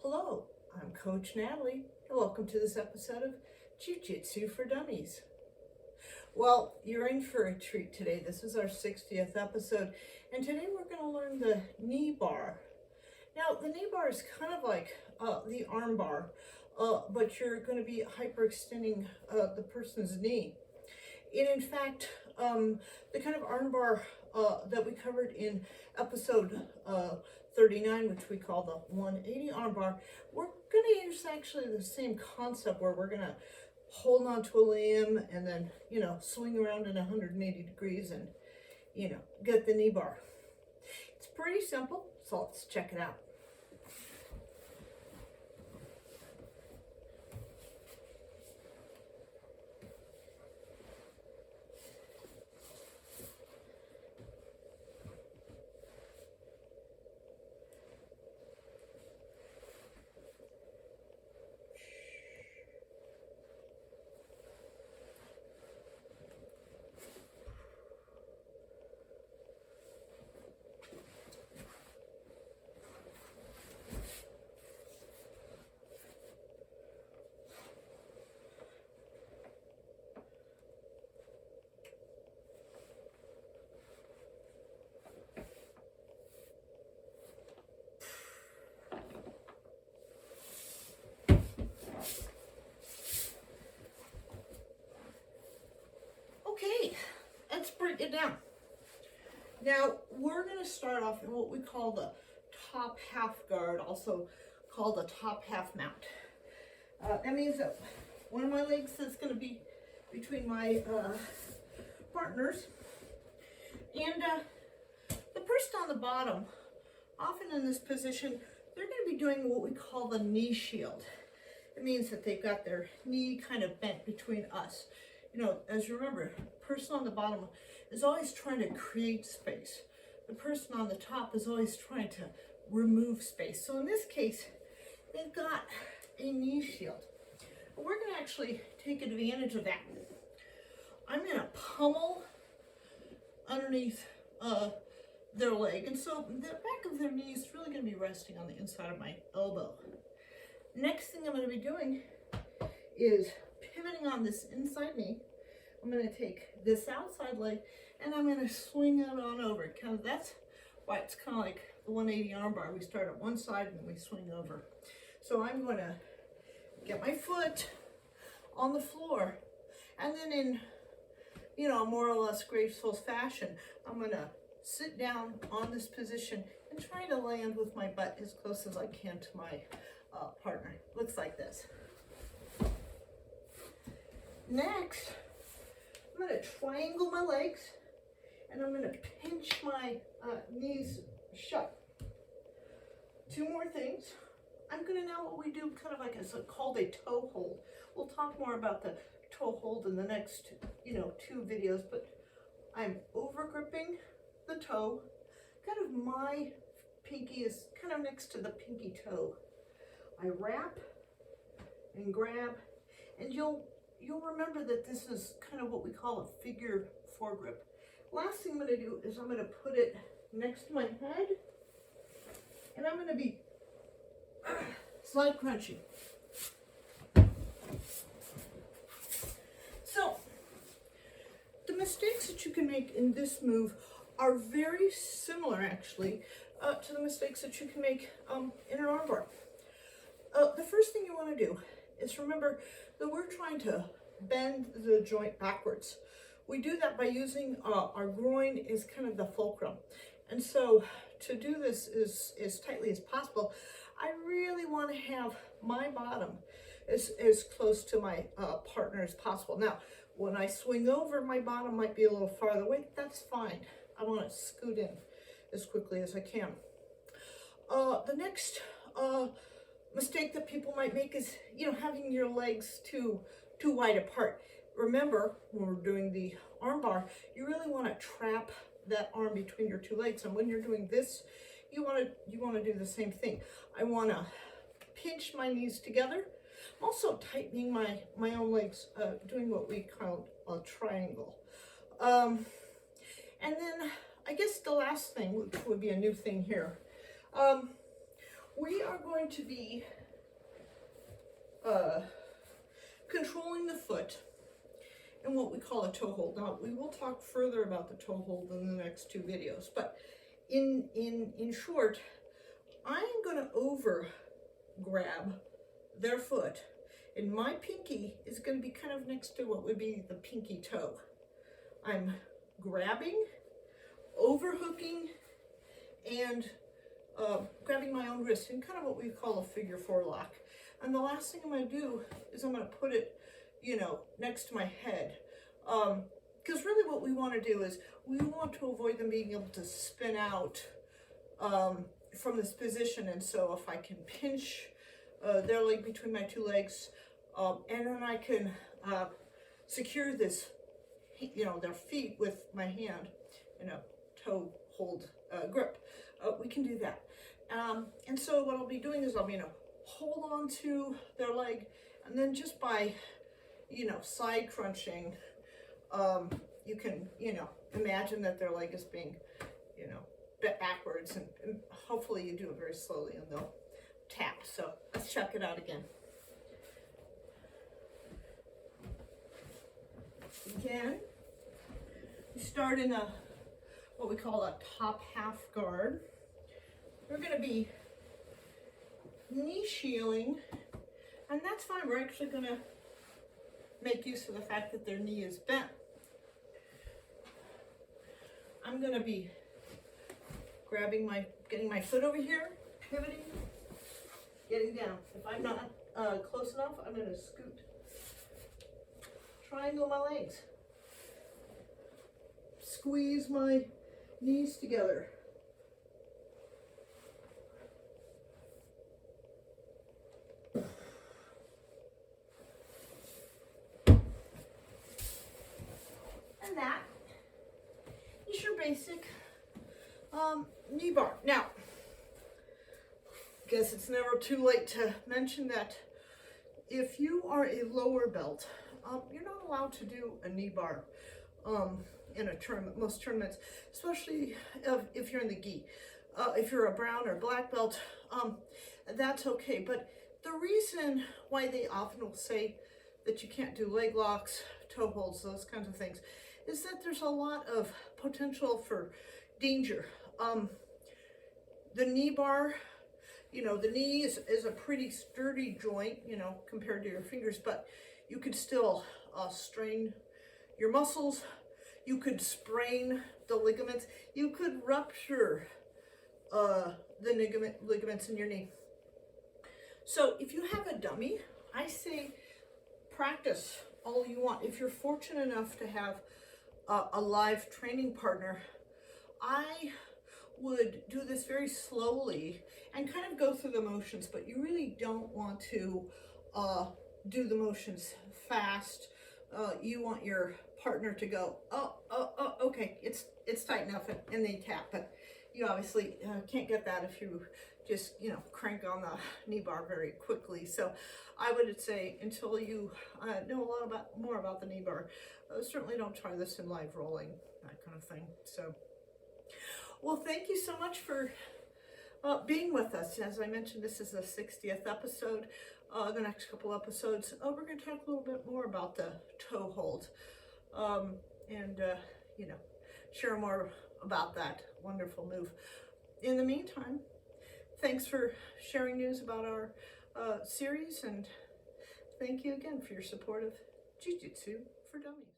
Hello, I'm Coach Natalie, and welcome to this episode of Jiu Jitsu for Dummies. Well, you're in for a treat today. This is our 60th episode, and today we're going to learn the knee bar. Now, the knee bar is kind of like the arm bar, but you're going to be hyperextending the person's knee. And in fact, the kind of arm bar that we covered in episode 39, which we call the 180 arm bar, we're going to use actually the same concept where we're going to hold on to a limb and then, swing around in 180 degrees and, get the knee bar. It's pretty simple, so let's check it out. Okay, let's break it down. Now, we're going to start off in what we call the top half guard, also called the top half mount. That means that one of my legs is going to be between my partners, and the person on the bottom, often in this position, they're going to be doing what we call the knee shield. It means that they've got their knee kind of bent between us. As you remember, the person on the bottom is always trying to create space. The person on the top is always trying to remove space. So in this case, they've got a knee shield. We're going to actually take advantage of that. I'm going to pummel underneath their leg. And so the back of their knee is really going to be resting on the inside of my elbow. Next thing I'm going to be doing is pivoting on this inside knee. I'm going to take this outside leg and I'm going to swing it on over. That's why it's kind of like the 180 arm bar. We start at one side and we swing over. So I'm going to get my foot on the floor, and then in, more or less graceful fashion, I'm going to sit down on this position and try to land with my butt as close as I can to my partner. Looks like this. Next, I'm going to triangle my legs, and I'm going to pinch my knees shut. Two more things. I'm going to now what we do kind of like it's called a toe hold. We'll talk more about the toe hold in the next, 2 videos, but I'm over gripping the toe. Kind of my pinky is kind of next to the pinky toe. I wrap and grab, and you'll remember that this is kind of what we call a figure foregrip. Last thing I'm going to do is I'm going to put it next to my head, and I'm going to be slide crunching. So, the mistakes that you can make in this move are very similar, actually, to the mistakes that you can make in an arm bar. The first thing you want to do is remember that we're trying to bend the joint backwards. We do that by using our groin as kind of the fulcrum. And so to do this as tightly as possible, I really want to have my bottom as close to my partner as possible. Now, when I swing over, my bottom might be a little farther away. That's fine. I want to scoot in as quickly as I can. The next mistake that people might make is, having your legs too wide apart. Remember, when we're doing the arm bar, you really want to trap that arm between your two legs. And when you're doing this, you want to do the same thing. I want to pinch my knees together. I'm also tightening my own legs, doing what we call a triangle. And then I guess the last thing, which would be a new thing here, we are going to be controlling the foot in what we call a toe hold. Now, we will talk further about the toe hold in the next two videos, but in short, I'm going to over grab their foot, and my pinky is going to be kind of next to what would be the pinky toe. I'm grabbing, overhooking, and grabbing my own wrist in kind of what we call a figure four lock. And the last thing I'm going to do is I'm going to put it, you know, next to my head. Because really what we want to do is we want to avoid them being able to spin out from this position. And so if I can pinch their leg between my two legs, and then I can secure this, you know, their feet with my hand in a toe hold grip, we can do that. And so what I'll be doing is I'll, you know, hold on to their leg, and then just by, you know, side crunching, you can, you know, imagine that their leg is being, you know, bent backwards, and hopefully you do it very slowly and they'll tap. So let's check it out again. Again, we start in a, what we call a top half guard. We're going to be knee shielding, and that's fine. We're actually going to make use of the fact that their knee is bent. I'm going to be grabbing getting my foot over here, pivoting, getting down. If I'm not close enough, I'm going to scoot, triangle my legs, squeeze my knees together. And that is your basic knee bar. Now, I guess it's never too late to mention that if you are a lower belt, you're not allowed to do a knee bar in a tournament, most tournaments, especially if you're in the gi. If you're a brown or black belt, that's okay. But the reason why they often will say that you can't do leg locks, toe holds, those kinds of things, is that there's a lot of potential for danger. The knee bar, you know, the knee is a pretty sturdy joint, you know, compared to your fingers, but you could still strain your muscles. You could sprain the ligaments. You could rupture the ligaments in your knee. So if you have a dummy, I say practice all you want. If you're fortunate enough to have a live training partner, I would do this very slowly and kind of go through the motions, but you really don't want to do the motions fast. You want your partner to go, oh, okay, it's tight enough, and they tap. But you obviously can't get that if you just, you know, crank on the knee bar very quickly. So I would say until you know a lot more about the knee bar, certainly don't try this in live rolling, that kind of thing. So, well, thank you so much for being with us. As I mentioned, this is the 60th episode. The next couple episodes, we're going to talk a little bit more about the toe hold, and you know, share more about that wonderful move. In the meantime, thanks for sharing news about our series, and thank you again for your support of Jiu Jitsu for Dummies.